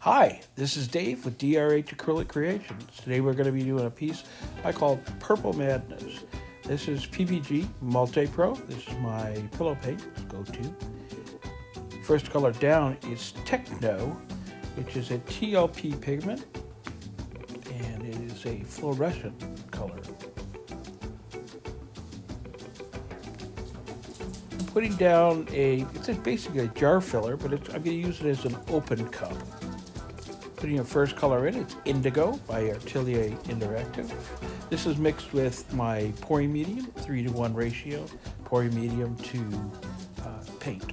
Hi, this is Dave with DRH Acrylic Creations. Today we're going to be doing a piece I call Purple Madness. This is PPG Multi-Pro. This is my pillow paint, go-to. First color down is Techno, which is a TLP pigment, and it is a fluorescent color. I'm putting down it's basically a jar filler, but I'm going to use it as an open cup. Putting your first color in, it's Indigo by Ateiler Interactive. This is mixed with my pouring medium, 3:1 ratio, pouring medium to paint.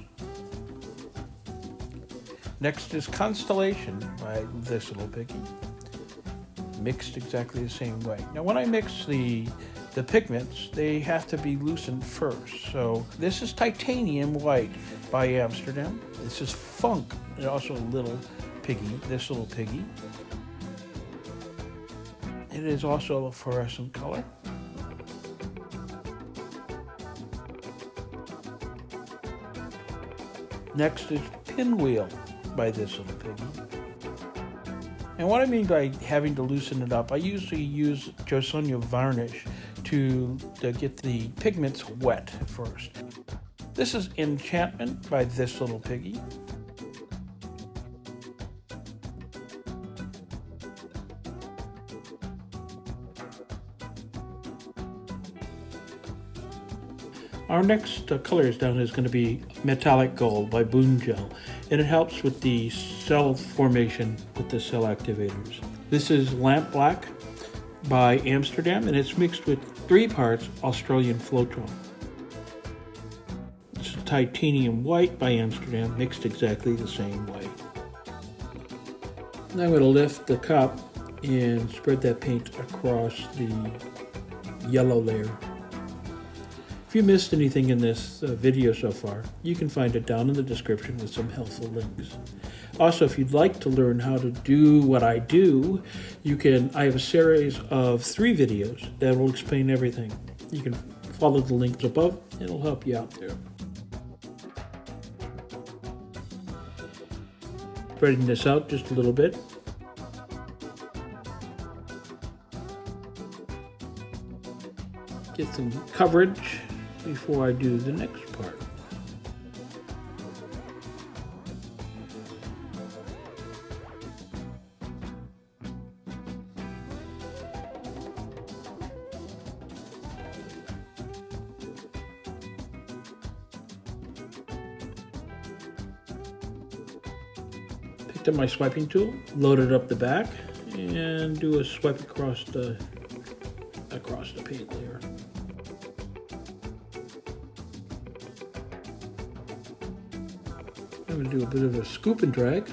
Next is Constellation by this little piggy, mixed exactly the same way. Now when I mix the pigments, they have to be loosened first. So this is Titanium White by Amsterdam. This is Funk, and also a little piggy, this little piggy. It is also a fluorescent color. Next is Pinwheel by this little piggy. And what I mean by having to loosen it up, I usually use Josonia varnish to get the pigments wet first. This is Enchantment by this little piggy. Our next color down is going to be Metallic Gold by Boon Gel, and it helps with the cell formation with the cell activators. This is Lamp Black by Amsterdam, and it's mixed with 3 parts Australian floetrol. This is Titanium White by Amsterdam, mixed exactly the same way. Now I'm going to lift the cup and spread that paint across the yellow layer. If you missed anything in this video so far, you can find it down in the description with some helpful links. Also, if you'd like to learn how to do what I do, I have a series of 3 videos that will explain everything. You can follow the links above, it'll help you out there. Spreading this out just a little bit. Get some coverage before I do the next part. Picked up my swiping tool, loaded up the back, and do a swipe across the paint layer. I'm going to do a bit of a scoop and drag.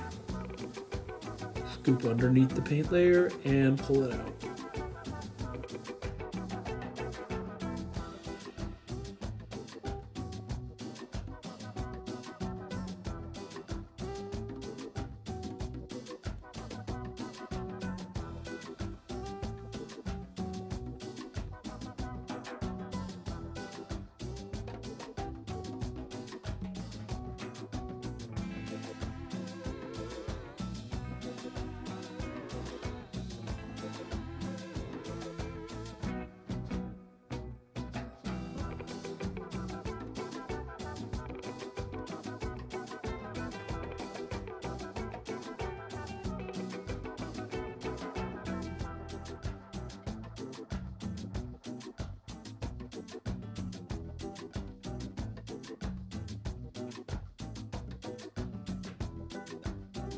Scoop underneath the paint layer and pull it out.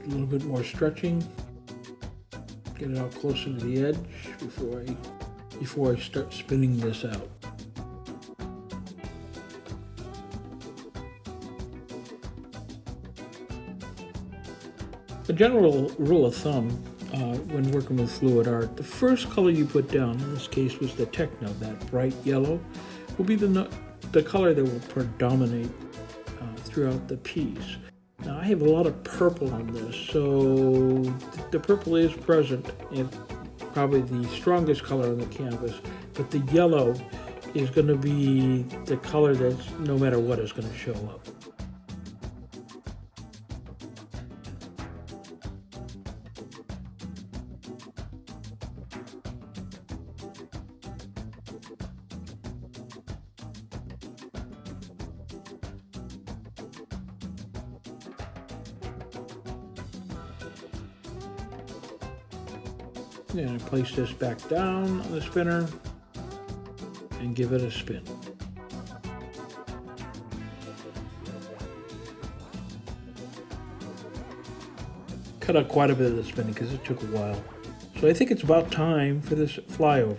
A little bit more stretching. Get it out closer to the edge before I start spinning this out. A general rule of thumb when working with fluid art, the first color you put down, in this case was the Techno, that bright yellow, will be the color that will predominate throughout the piece. Now I have a lot of purple on this, so the purple is present and probably the strongest color on the canvas, but the yellow is going to be the color that's no matter what is going to show up. I'm going to place this back down on the spinner and give it a spin. Cut out quite a bit of the spinning because it took a while. So I think it's about time for this flyover.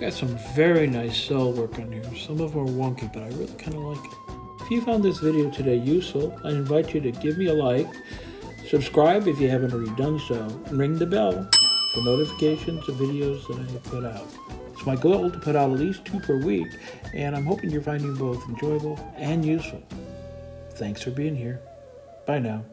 Got some very nice cell work on here. Some of them are wonky, but I really kind of like it. If you found this video today useful, I invite you to give me a like, subscribe if you haven't already done so, and ring the bell for notifications of videos that I put out. It's my goal to put out at least 2 per week, and I'm hoping you're finding both enjoyable and useful. Thanks for being here. Bye now.